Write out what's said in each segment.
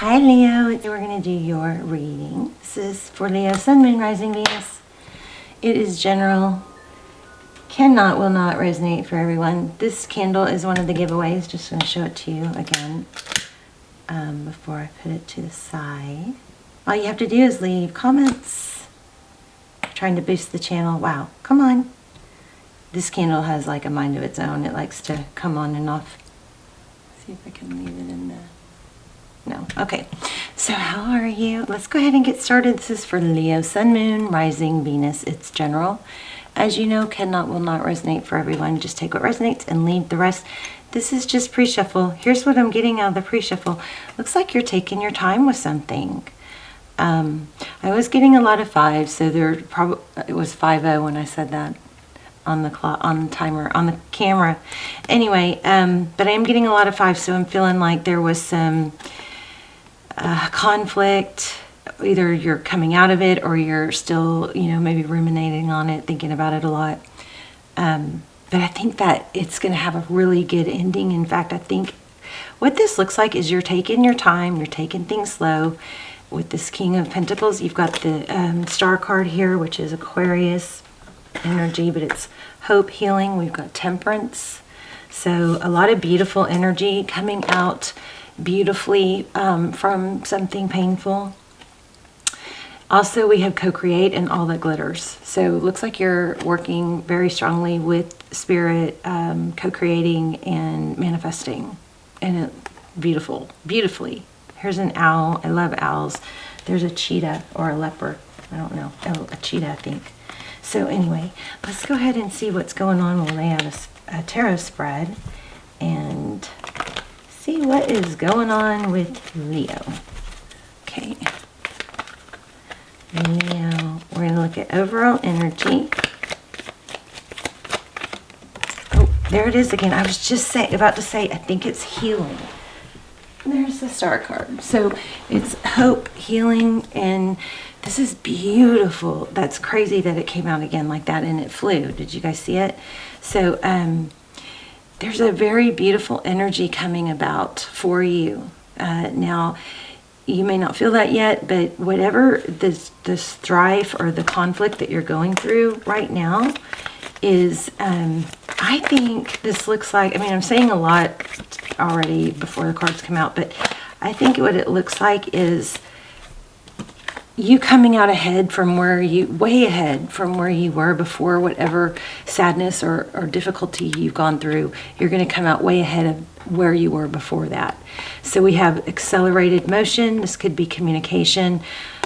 Hi Leo, we're going to do your reading. This is for Leo, Sun, Moon, Rising, Venus. It is general, will not resonate for everyone. This candle is one of the giveaways. Just going to show it to you again before I put it to the side. All you have to do is leave comments. I'm trying to boost the channel. Wow, come on. This candle has like a mind of its own. It likes to come on and off. Let's see if I can leave it in the... No. Okay. So how are you? Let's go ahead and get started. This is for Leo, Sun, Moon, Rising, Venus. It's general. As you know, will not resonate for everyone. Just take what resonates and leave the rest. This is just pre-shuffle. Here's what I'm getting out of the pre-shuffle. Looks like you're taking your time with something. I was getting a lot of fives, so it was 5-0 when I said that on the clock, on the timer, on the camera. Anyway, but I am getting a lot of fives, so I'm feeling like there was some conflict. Either you're coming out of it or you're still, maybe ruminating on it, thinking about it a lot. But I think that it's going to have a really good ending. In fact, I think what this looks like is you're taking your time, you're taking things slow. With this King of Pentacles, you've got the star card here, which is Aquarius energy, but it's hope, healing. We've got Temperance. So a lot of beautiful energy coming out beautifully from something painful. Also, we have co-create and all that glitters. So it looks like you're working very strongly with spirit, co-creating and manifesting. And beautifully. Here's an owl. I love owls. There's a cheetah or a leopard. I don't know. Oh, a cheetah, I think. So anyway, let's go ahead and see what's going on. We'll lay out a tarot spread and see what is going on with Leo. Okay. Leo, we're going to look at overall energy. Oh, there it is again. I was just about to say, I think it's healing. There's the star card. So it's hope, healing, and this is beautiful. That's crazy that it came out again like that and it flew. Did you guys see it? So there's a very beautiful energy coming about for you. Now, you may not feel that yet, but whatever this strife or the conflict that you're going through right now is, I think this looks like, I'm saying a lot already before the cards come out, but I think what it looks like is you coming out ahead from way ahead from where you were before. Whatever sadness or difficulty you've gone through, you're going to come out way ahead of where you were before that. So we have accelerated motion. This could be communication.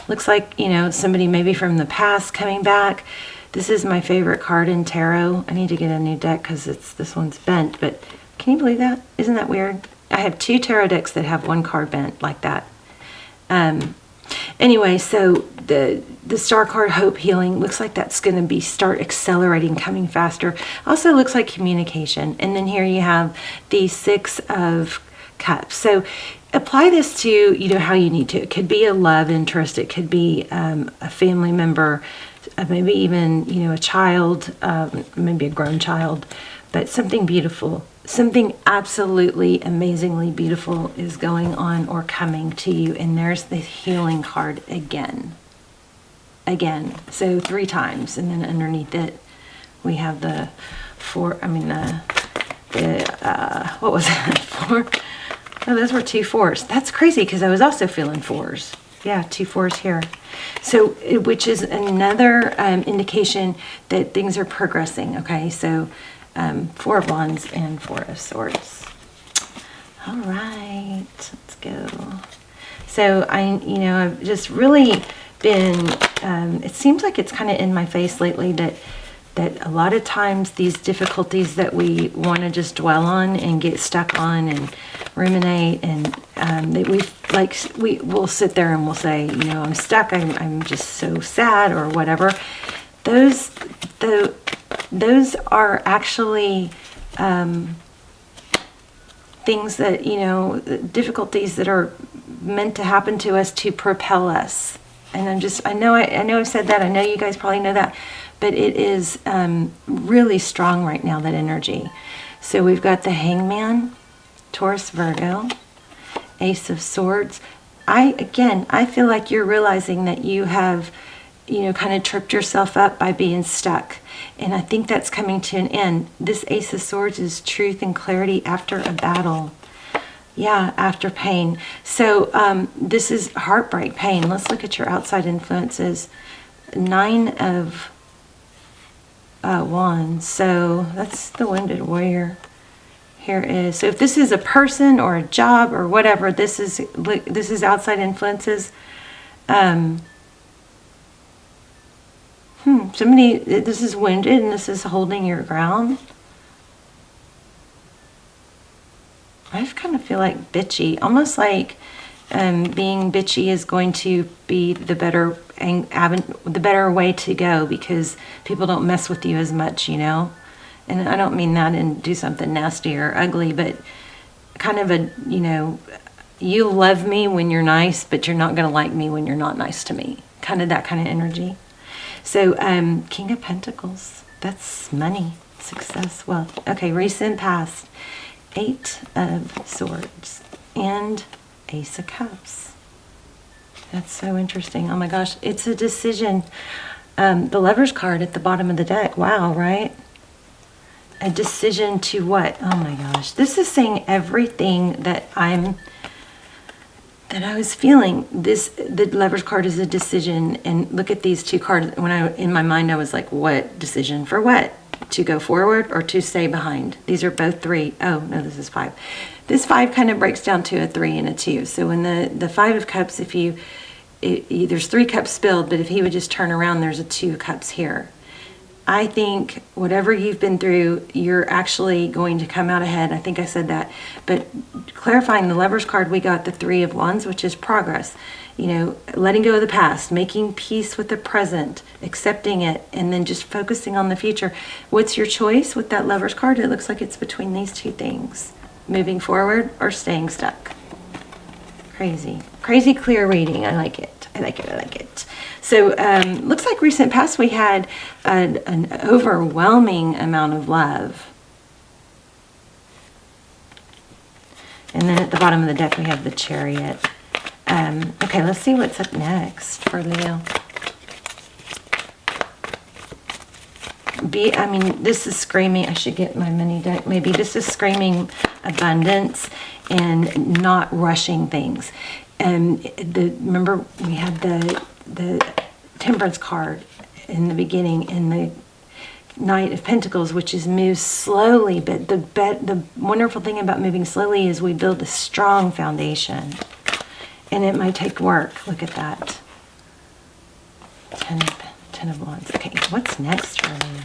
Looks like, somebody maybe from the past coming back. This is my favorite card in tarot. I need to get a new deck because this one's bent, but can you believe that? Isn't that weird? I have 2 tarot decks that have one card bent like that. Anyway, so the star card, hope, healing, looks like that's going to start accelerating, coming faster. Also looks like communication. And then here you have the 6 of Cups. So apply this to, how you need to. It could be a love interest. It could be a family member, maybe even, a child, maybe a grown child, but something beautiful. Something absolutely amazingly beautiful is going on or coming to you. And there's the healing card again. So 3 times. And then underneath it, we have the 4, what was that? 4? Oh, those were 2 4s. That's crazy because I was also feeling 4s. Yeah, 2 4s here. So, which is another indication that things are progressing. Okay, so 4 of Wands and 4 of Swords. All right, let's go. So I've just really been, it seems like it's kind of in my face lately that a lot of times these difficulties that we want to just dwell on and get stuck on and ruminate, and that we'll sit there and we'll say, I'm stuck, I'm just so sad or whatever. Those are actually things that, difficulties that are meant to happen to us to propel us. And I know I've said that. I know you guys probably know that. But it is really strong right now, that energy. So we've got the Hangman, Taurus, Virgo, Ace of Swords. I feel like you're realizing that you have, kind of tripped yourself up by being stuck. And I think that's coming to an end. This Ace of Swords is truth and clarity after a battle. Yeah, after pain. So this is heartbreak, pain. Let's look at your outside influences. 9 of Wands. So that's the Wounded Warrior. Here is, so if this is a person or a job or whatever, this is outside influences. Somebody, this is wounded and this is holding your ground. I kind of feel like bitchy, almost like being bitchy is going to be the better way to go, because people don't mess with you as much, And I don't mean that and do something nasty or ugly, but kind of a, you love me when you're nice, but you're not going to like me when you're not nice to me. Kind of that kind of energy. So King of Pentacles, that's money, success, wealth. Okay, recent past. 8 of Swords and Ace of Cups. That's so interesting. Oh my gosh, it's a decision. The Lover's card at the bottom of the deck. Wow, right? A decision to what? Oh my gosh. This is saying everything that I was feeling. The Lover's card is a decision, and look at these 2 cards. In my mind I was like, what decision for what? To go forward or to stay behind? These are both 3. Oh no, this is 5. This 5 kind of breaks down to a 3 and a 2. So when the 5 of Cups, there's 3 cups spilled, but if he would just turn around, there's a 2 cups here. I think whatever you've been through, you're actually going to come out ahead. I think I said that. But clarifying the Lover's card, we got the 3 of Wands, which is progress. Letting go of the past, making peace with the present, accepting it, and then just focusing on the future. What's your choice with that Lover's card? It looks like it's between these 2 things. Moving forward or staying stuck. Crazy. Crazy clear reading. I like it. I like it. So looks like recent past we had an overwhelming amount of love. And then at the bottom of the deck we have the Chariot. Okay, let's see what's up next for Leo. This is screaming, I should get my mini deck maybe. This is screaming abundance and not rushing things. Remember we had the Temperance card in the beginning, in the Knight of Pentacles, which is move slowly, but the wonderful thing about moving slowly is we build a strong foundation. And it might take work. Look at that. 10 of Wands. Okay, what's next for you?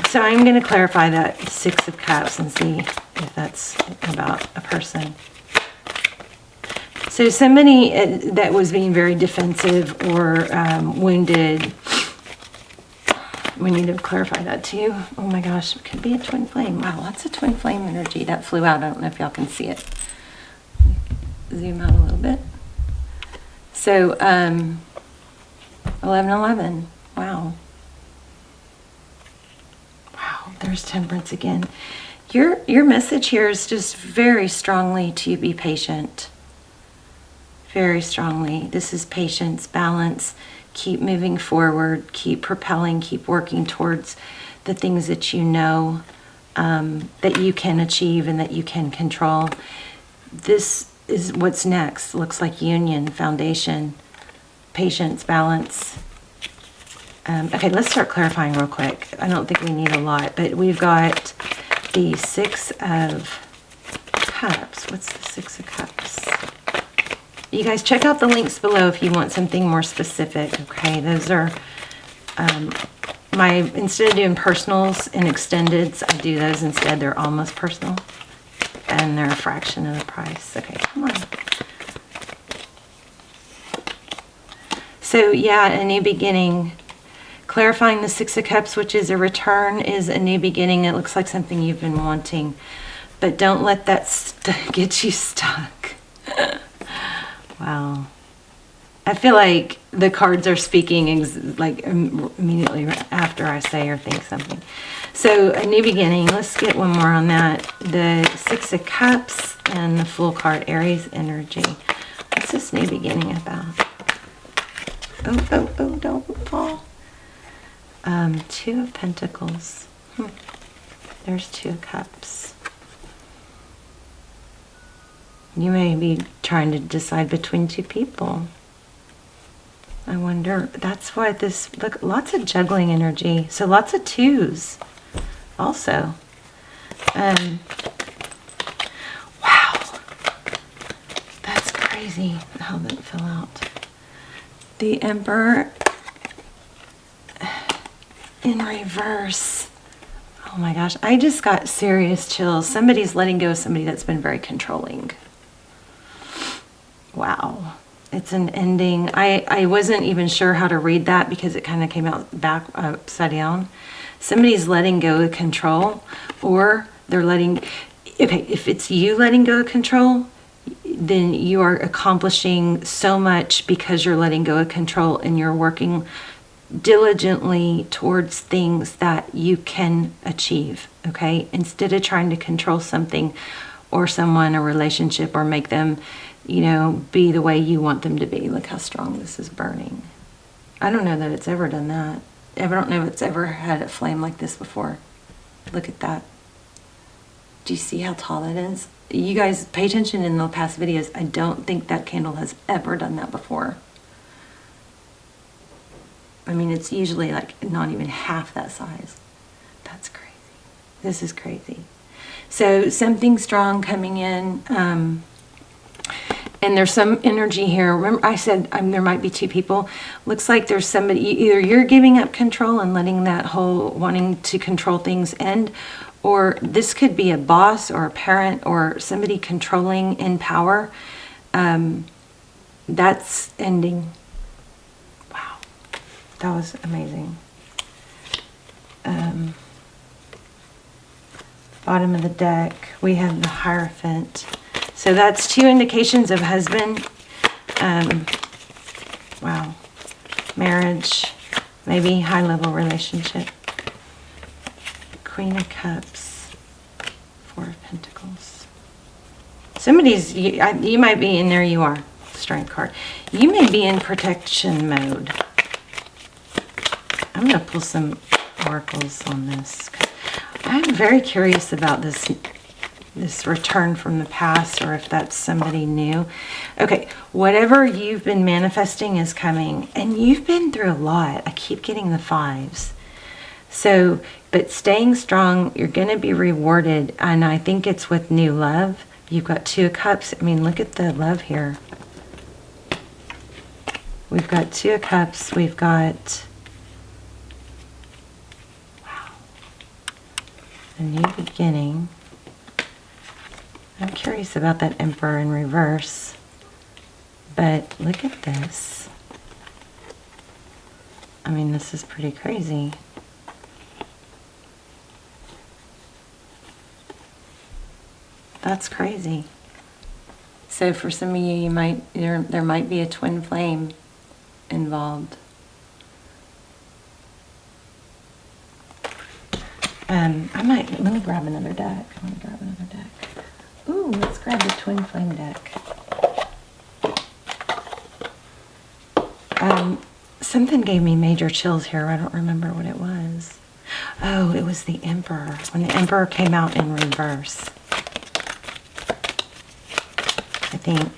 So I'm going to clarify that 6 of Cups and see if that's about a person. So somebody that was being very defensive or wounded, we need to clarify that too. Oh my gosh, it could be a twin flame. Wow, that's a twin flame energy. That flew out. I don't know if y'all can see it. Zoom out a little bit. So 11. Wow, there's Temperance again. Your message here is just very strongly to be patient. Very strongly. This is patience, balance. Keep moving forward, keep propelling, keep working towards the things that you know that you can achieve and that you can control. This is what's next. Looks like union, foundation, patience, balance. Okay, let's start clarifying real quick. I don't think we need a lot, but we've got the 6 of Cups. What's the 6 of Cups? You guys check out the links below if you want something more specific. Okay, those are instead of doing personals and extendeds, I do those instead. They're almost personal and they're a fraction of the price. Okay, come on. So yeah, a new beginning. Clarifying the 6 of Cups, which is a return, is a new beginning. It looks like something you've been wanting, but don't let that get you stuck. Wow. I feel like the cards are speaking like immediately after I say or think something. So a new beginning. Let's get one more on that. The Six of Cups and the Fool card, Aries energy. What's this new beginning about? Oh, don't fall. Two of Pentacles. There's Two of Cups. You may be trying to decide between two people. I wonder, that's why this, look, lots of juggling energy. So lots of twos also. Wow. That's crazy how that fell out. The Emperor in reverse. Oh my gosh, I just got serious chills. Somebody's letting go of somebody that's been very controlling. Wow. It's an ending. I wasn't even sure how to read that because it kind of came out back upside down. Somebody's letting go of control, or they're letting, okay, if it's you letting go of control, then you are accomplishing so much because you're letting go of control and you're working diligently towards things that you can achieve, okay? Instead of trying to control something or someone, a relationship, or make them, you know, be the way you want them to be. Look how strong this is burning. I don't know that it's ever done that. I don't know if it's ever had a flame like this before. Look at that. Do you see how tall that is? You guys pay attention in the past videos. I don't think that candle has ever done that before. I mean, it's usually like not even half that size. That's crazy. This is crazy. So something strong coming in. And there's some energy here. Remember, I said there might be two people. Looks like there's somebody, either you're giving up control and letting that whole wanting to control things end, or this could be a boss or a parent or somebody controlling in power. That's ending. Wow. That was amazing. Bottom of the deck, we have the Hierophant. So that's two indications of husband. Wow. Marriage, maybe high-level relationship. Queen of Cups, Four of Pentacles. Somebody's, you might be in there, you are, Strength card. You may be in protection mode. I'm going to pull some oracles on this. I'm very curious about this return from the past, or if that's somebody new. Okay, whatever you've been manifesting is coming, and you've been through a lot. I keep getting the fives. So, but staying strong, you're going to be rewarded, and I think it's with new love. You've got Two of Cups. I mean, look at the love here. We've got Two of Cups. We've got, wow, a new beginning. I'm curious about that Emperor in reverse, but look at this. I mean, this is pretty crazy. That's crazy. So for some of you, there might be a twin flame involved. Let me grab another deck. Ooh, let's grab the twin flame deck. Something gave me major chills here. I don't remember what it was. Oh, it was the Emperor. When the Emperor came out in reverse. I think.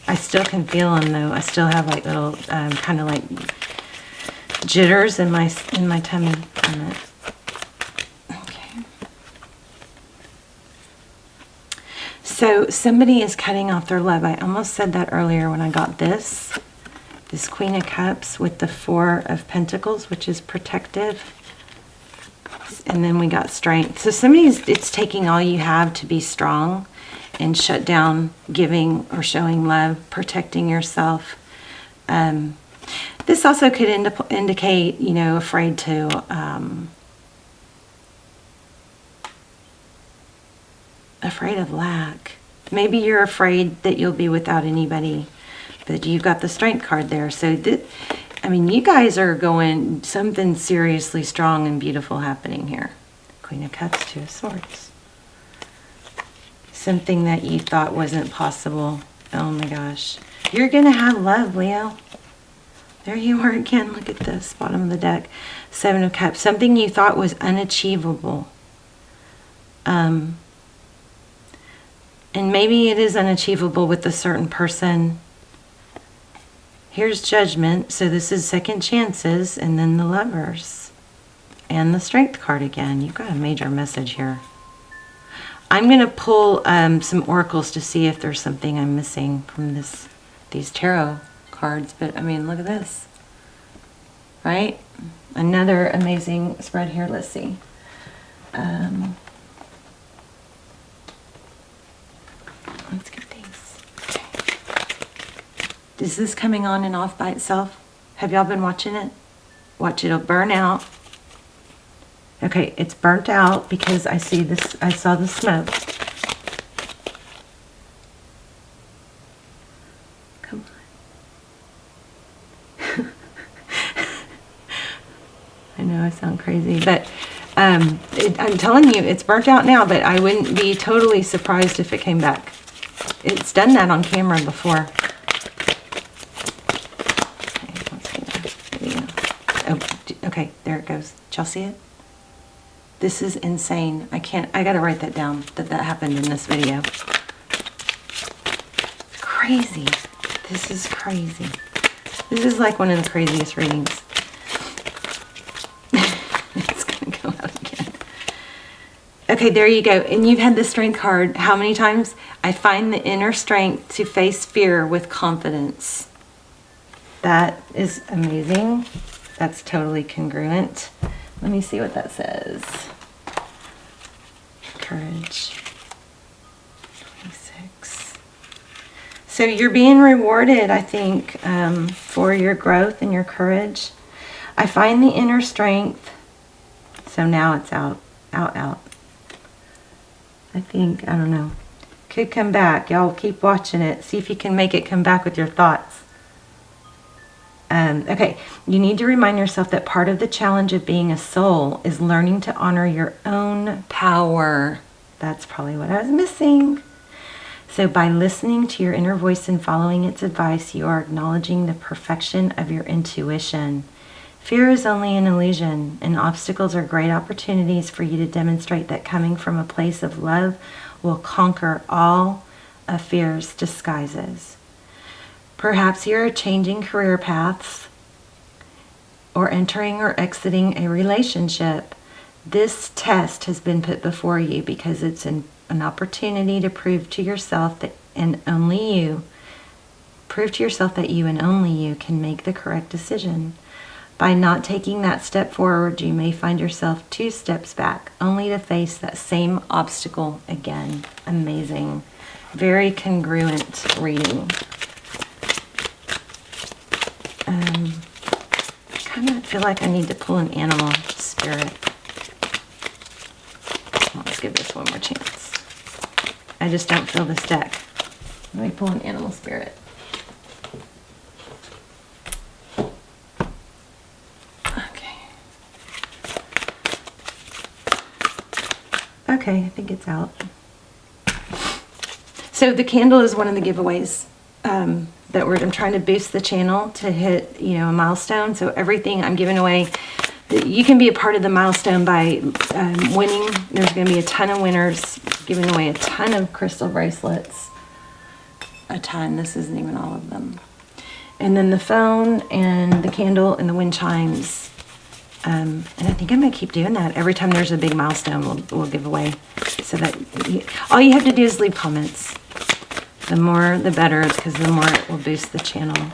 I still can feel them though. I still have like little kind of like jitters in my tummy on it. So somebody is cutting off their love. I almost said that earlier when I got this Queen of Cups with the Four of Pentacles, which is protective. And then we got Strength. So it's taking all you have to be strong and shut down giving or showing love, protecting yourself. This also could indicate, you know, afraid to afraid of lack. Maybe you're afraid that you'll be without anybody, but you've got the Strength card there. So I mean, you guys are going something seriously strong and beautiful happening here. Queen of Cups, Two of Swords. Something that you thought wasn't possible. Oh my gosh. You're going to have love, Leo. There you are again. Look at this, bottom of the deck. Seven of Cups. Something you thought was unachievable. And maybe it is unachievable with a certain person. Here's Judgment. So this is second chances. And then the Lovers. And the Strength card again. You've got a major message here. I'm going to pull some oracles to see if there's something I'm missing from these tarot cards. But, I mean, look at this. Right? Another amazing spread here. Let's see. Let's get these. Okay. Is this coming on and off by itself? Have y'all been watching it? Watch it. It'll burn out. Okay, it's burnt out because I see this. I saw the smoke. Come on. I know I sound crazy, but I'm telling you, it's burnt out now, but I wouldn't be totally surprised if it came back. It's done that on camera before. Okay, let's see. There we go. Oh, okay, there it goes. Did y'all see it? This is insane. I gotta write that down, that happened in this video. Crazy. This is crazy. This is like one of the craziest readings. It's gonna go out again. Okay, there you go. And you've had the Strength card how many times? I find the inner strength to face fear with confidence. That is amazing. That's totally congruent. Let me see what that says. Courage. 26. So you're being rewarded, I think, for your growth and your courage. I find the inner strength. So now it's out. Out. I think, I don't know. Could come back. Y'all keep watching it. See if you can make it come back with your thoughts. Okay, you need to remind yourself that part of the challenge of being a soul is learning to honor your own power. That's probably what I was missing. So by listening to your inner voice and following its advice, you are acknowledging the perfection of your intuition. Fear is only an illusion, and obstacles are great opportunities for you to demonstrate that coming from a place of love will conquer all of fear's disguises. Perhaps you're changing career paths or entering or exiting a relationship. This test has been put before you because it's an opportunity to prove to yourself that and only you, prove to yourself that you and only you can make the correct decision. By not taking that step forward, you may find yourself 2 steps back, only to face that same obstacle again. Amazing. Very congruent reading. I kind of feel like I need to pull an animal spirit. Let's give this one more chance. I just don't feel this deck. Let me pull an animal spirit. Okay. Okay, I think it's out. So the candle is one of the giveaways. That I'm trying to boost the channel to hit, a milestone. So everything I'm giving away, you can be a part of the milestone by winning. There's going to be a ton of winners, giving away a ton of crystal bracelets. A ton. This isn't even all of them. And then the phone and the candle and the wind chimes. And I think I'm going to keep doing that. Every time there's a big milestone, we'll give away. So that all you have to do is leave comments. The more, the better, because the more it will boost the channel.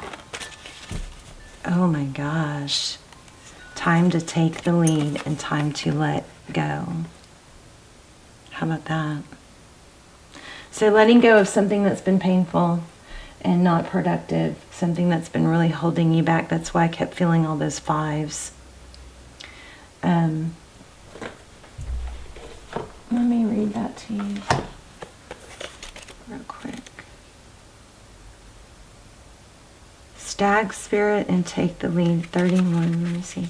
Oh my gosh. Time to take the lead and time to let go. How about that? So letting go of something that's been painful and not productive, something that's been really holding you back. That's why I kept feeling all those 5s. Let me read that to you real quick. Stag spirit and take the lead. 31, let me see.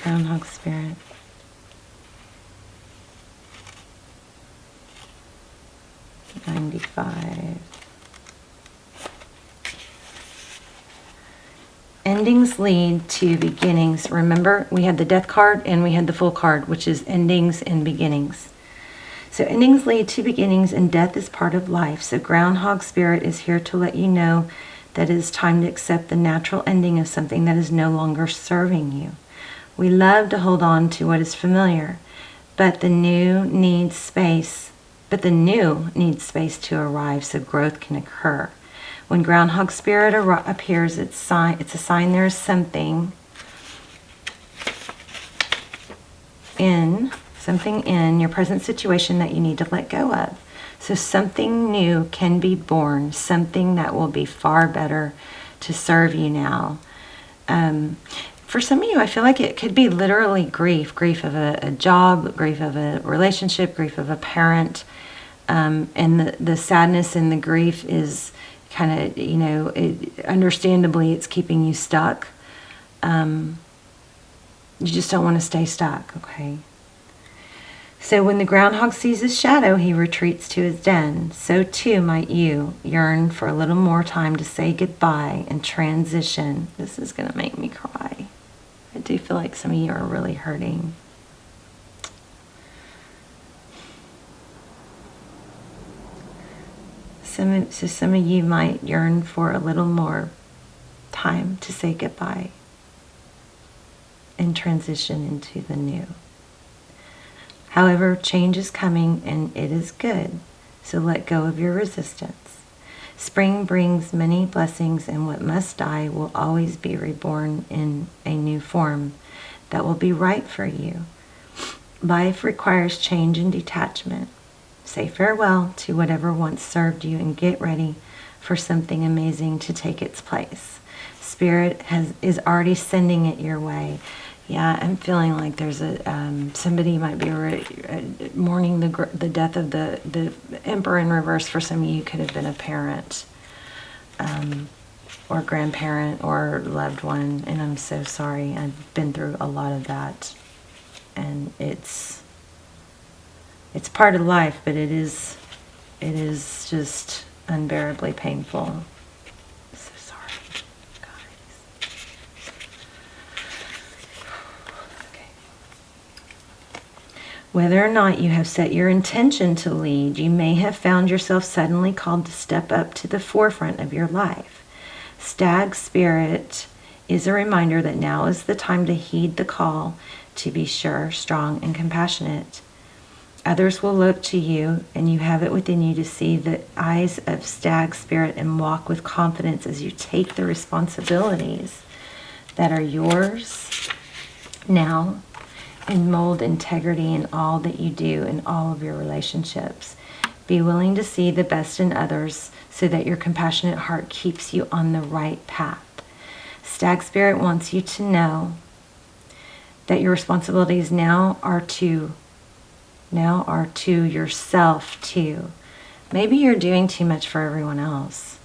Groundhog spirit. $95. Endings lead to beginnings. Remember, we had the death card and we had the Fool card, which is endings and beginnings. So endings lead to beginnings, and death is part of life. So Groundhog Spirit is here to let you know that it is time to accept the natural ending of something that is no longer serving you. We love to hold on to what is familiar, but the new needs space. To arrive so growth can occur. When Groundhog Spirit appears, it's a sign there is something in your present situation that you need to let go of. So something new can be born, something that will be far better to serve you now. For some of you, I feel like it could be literally grief of a job, grief of a relationship, grief of a parent. And the sadness and the grief is kind of, understandably, it's keeping you stuck. You just don't want to stay stuck, okay? So when the groundhog sees his shadow, he retreats to his den. So too might you yearn for a little more time to say goodbye and transition. This is going to make me cry. I do feel like some of you are really hurting. Some of you might yearn for a little more time to say goodbye and transition into the new. However, change is coming and it is good, so let go of your resistance. Spring brings many blessings, and what must die will always be reborn in a new form that will be right for you. Life requires change and detachment. Say farewell to whatever once served you and get ready for something amazing to take its place. Spirit is already sending it your way. Yeah, I'm feeling like there's somebody might be mourning the death of the Emperor in reverse. For some of you, could have been a parent, or grandparent, or loved one. And I'm so sorry. I've been through a lot of that, and it's part of life, but it is just unbearably painful. So sorry, guys. Okay. Whether or not you have set your intention to lead, you may have found yourself suddenly called to step up to the forefront of your life. Stag Spirit is a reminder that now is the time to heed the call to be sure, strong, and compassionate. Others will look to you, and you have it within you to see the eyes of Stag Spirit and walk with confidence as you take the responsibilities that are yours now and mold integrity in all that you do in all of your relationships. Be willing to see the best in others so that your compassionate heart keeps you on the right path. Stag Spirit wants you to know that your responsibilities now are to yourself too. Maybe you're doing too much for everyone else.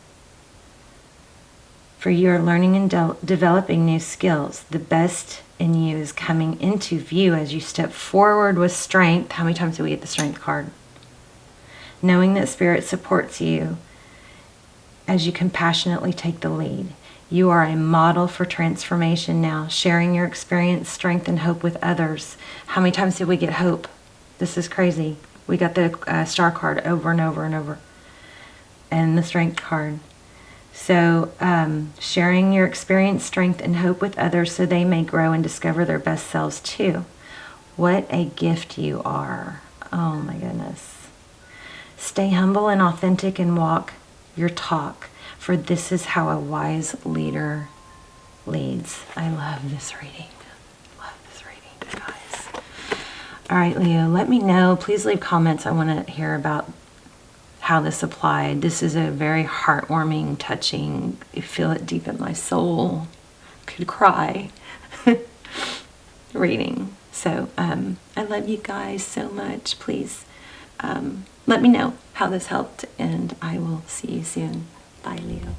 For you are learning and developing new skills. The best in you is coming into view as you step forward with strength. How many times do we get the strength card? Knowing that Spirit supports you as you compassionately take the lead. You are a model for transformation now, sharing your experience, strength, and hope with others. How many times did we get hope? This is crazy. We got the star card over and over and over. And the strength card. So sharing your experience, strength, and hope with others so they may grow and discover their best selves too. What a gift you are. Oh my goodness. Stay humble and authentic and walk your talk, for this is how a wise leader leads. I love this reading. Guys. All right, Leo, let me know. Please leave comments. I want to hear about how this applied. This is a very heartwarming, touching, I feel it deep in my soul, could cry reading. So I love you guys so much. Please let me know how this helped, and I will see you soon. Bye, Leo.